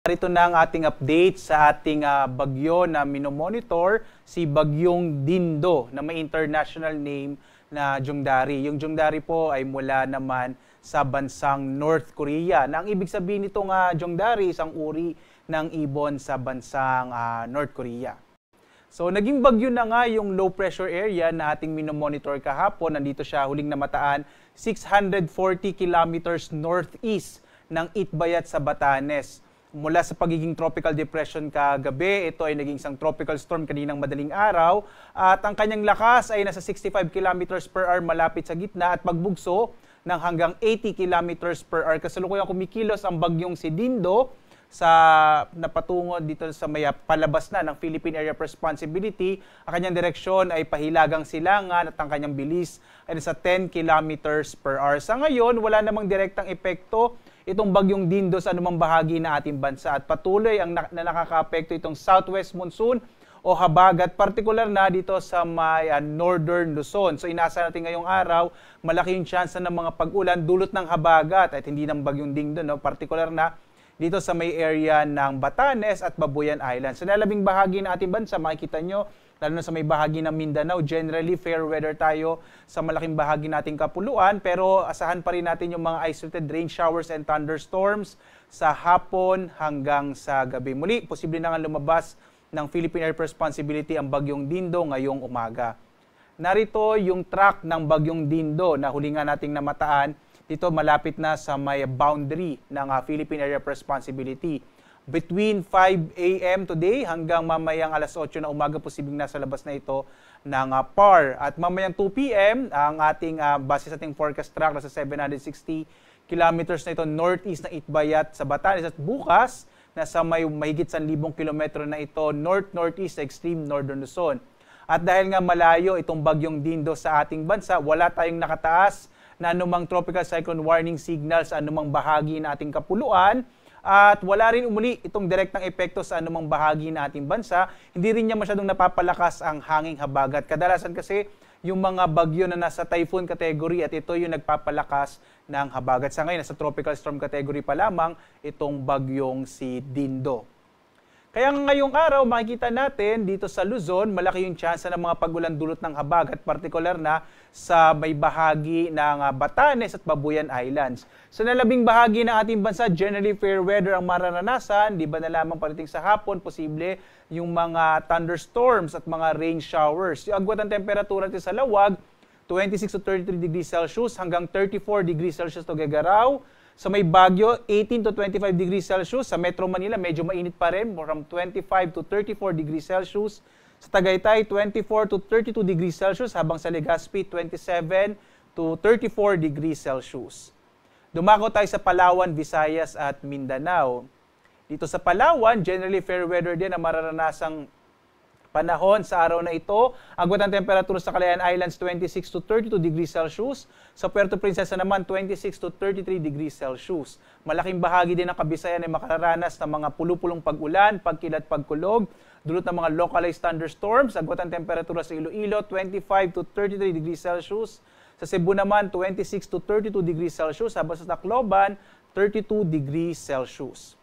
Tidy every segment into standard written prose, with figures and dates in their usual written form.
Ito na ang ating update sa ating bagyo na minomonitor, si Bagyong Dindo na may international name na Jongdari. Yung Jongdari po ay mula naman sa bansang North Korea. Na ang ibig sabihin nitong Jongdari, isang uri ng ibon sa bansang North Korea. So naging bagyo na nga yung low pressure area na ating minomonitor kahapon. Nandito siya huling namataan 640 kilometers northeast ng Itbayat sa Batanes. Mula sa pagiging tropical depression kagabi, ito ay naging isang tropical storm kaninang madaling araw at ang kanyang lakas ay nasa 65 kilometers per hour malapit sa gitna at pagbugso ng hanggang 80 kilometers per hour. Kasalukuyang kumikilos ang bagyong si Dindo sa napatungo dito sa may palabas na ng Philippine Area of Responsibility. Ang kanyang direksyon ay pahilagang silangan at ang kanyang bilis ay nasa 10 kilometers per hour. Sa ngayon, wala namang direktang epekto itong bagyong Dindo sa anumang bahagi ng ating bansa at patuloy ang nakakaapekto itong southwest monsoon o habagat, partikular na dito sa may northern Luzon. So inasa natin ngayong araw, malaki yung chance ng mga pag-ulan dulot ng habagat at hindi ng bagyong Dindo, no? Partikular na dito sa may area ng Batanes at Babuyan Island. Sa lalabing bahagi ng ating bansa, makikita nyo, lalo na sa may bahagi ng Mindanao, generally fair weather tayo sa malaking bahagi nating kapuluan, pero asahan pa rin natin yung mga isolated rain showers and thunderstorms sa hapon hanggang sa gabi. Muli, posible na nga lumabas ng Philippine Air Responsibility ang bagyong Dindo ngayong umaga. Narito yung track ng bagyong Dindo na huli nga nating namataan. Dito malapit na sa may boundary ng Philippine Area of Responsibility. Between 5 a.m. today hanggang mamayang alas 8 na umaga, posibleng nasa labas na ito ng PAR. At mamayang 2 p.m. ang ating base sa ating forecast track na sa 760 kilometers na ito northeast ng Itbayat sa Batanes. At bukas, nasa may mahigit 1,000 kilometro na ito north-northeast sa extreme northern Luzon. At dahil nga malayo itong bagyong Dindo sa ating bansa, wala tayong nakataas na anumang tropical cyclone warning signal sa anumang bahagi ng ating kapuluan at wala rin umuli itong direktang epekto sa anumang bahagi ng ating bansa. Hindi rin niya masyadong napapalakas ang hanging habagat. Kadalasan kasi yung mga bagyo na nasa typhoon category at ito yung nagpapalakas ng habagat. Sa ngayon, nasa tropical storm category pa lamang itong bagyong si Dindo. Kaya ngayong araw, makikita natin dito sa Luzon, malaki yung tsansa ng mga pag-ulan dulot ng habagat, partikular na sa may bahagi ng Batanes at Babuyan Islands. Sa nalabing bahagi ng ating bansa, generally fair weather ang mararanasan. Di ba na lamang paliting sa hapon, posible yung mga thunderstorms at mga rain showers. Yung agwat ng temperatura sa Lawag, 26 to 33 degrees Celsius hanggang 34 degrees Celsius to Gagaraw. Sa may Baguio, 18 to 25 degrees Celsius. Sa Metro Manila, medyo mainit pa rin, from 25 to 34 degrees Celsius. Sa Tagaytay, 24 to 32 degrees Celsius, habang sa Legazpi, 27 to 34 degrees Celsius. Dumako tayo sa Palawan, Visayas at Mindanao. Dito sa Palawan, generally fair weather din ang mararanasang panahon sa araw na ito. Agwat ang temperatura sa Calayan Islands, 26 to 32 degrees Celsius. Sa Puerto Princesa naman, 26 to 33 degrees Celsius. Malaking bahagi din ng Kabisayan ay makararanas ng mga pulupulong pag-ulan, pagkilat, pagkulog, dulot ng mga localized thunderstorms. Agwat ang temperatura sa Iloilo, 25 to 33 degrees Celsius. Sa Cebu naman, 26 to 32 degrees Celsius. Habang sa Tacloban, 32 degrees Celsius.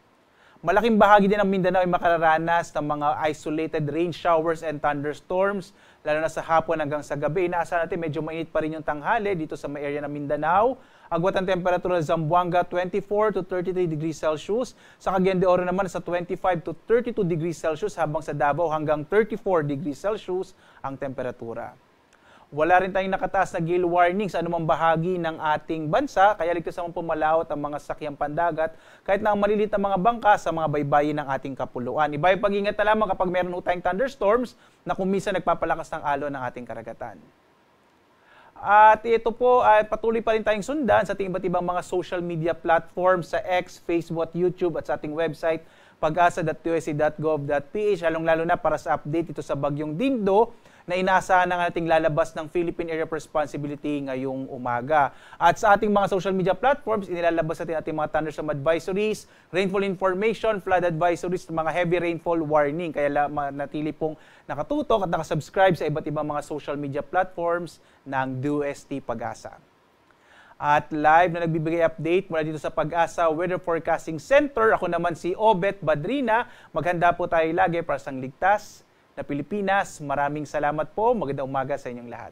Malaking bahagi din ng Mindanao ay makararanas ng mga isolated rain showers and thunderstorms, lalo na sa hapon hanggang sa gabi. Inaasahan natin medyo mainit pa rin yung tanghali dito sa may area ng Mindanao. Agwat ang temperatura sa Zamboanga, 24 to 33 degrees Celsius. Sa Cagayan de Oro naman sa 25 to 32 degrees Celsius, habang sa Davao hanggang 34 degrees Celsius ang temperatura. Wala rin tayong nakataas na gale warning sa anumang bahagi ng ating bansa, kaya ligtas naman pumalaot ang mga sakyang pandagat kahit na ang maliliit na mga bangka sa mga baybayin ng ating kapuluan. Iba yung pag-ingat na lamang kapag meron tayong thunderstorms na kung minsan nagpapalakas ng alon ng ating karagatan. At ito po ay patuloy pa rin tayong sundan sa ating iba't ibang mga social media platforms sa X, Facebook, YouTube at sa ating website pag-asa.usc.gov.ph, lalong-lalo na para sa update ito sa bagyong Dindo na inaasahan na nating lalabas ng Philippine Area of Responsibility ngayong umaga. At sa ating mga social media platforms, inilalabas natin ating mga thunderstorm advisories, rainfall information, flood advisories, mga heavy rainfall warning. Kaya natili pong nakatutok at nakasubscribe sa iba't ibang mga social media platforms ng DOST Pag-asa. At live na nagbibigay update mula dito sa Pag-asa Weather Forecasting Center. Ako naman si Obet Badrina. Maghanda po tayo lagi para sa ligtas na Pilipinas. Maraming salamat po. Magandang umaga sa inyong lahat.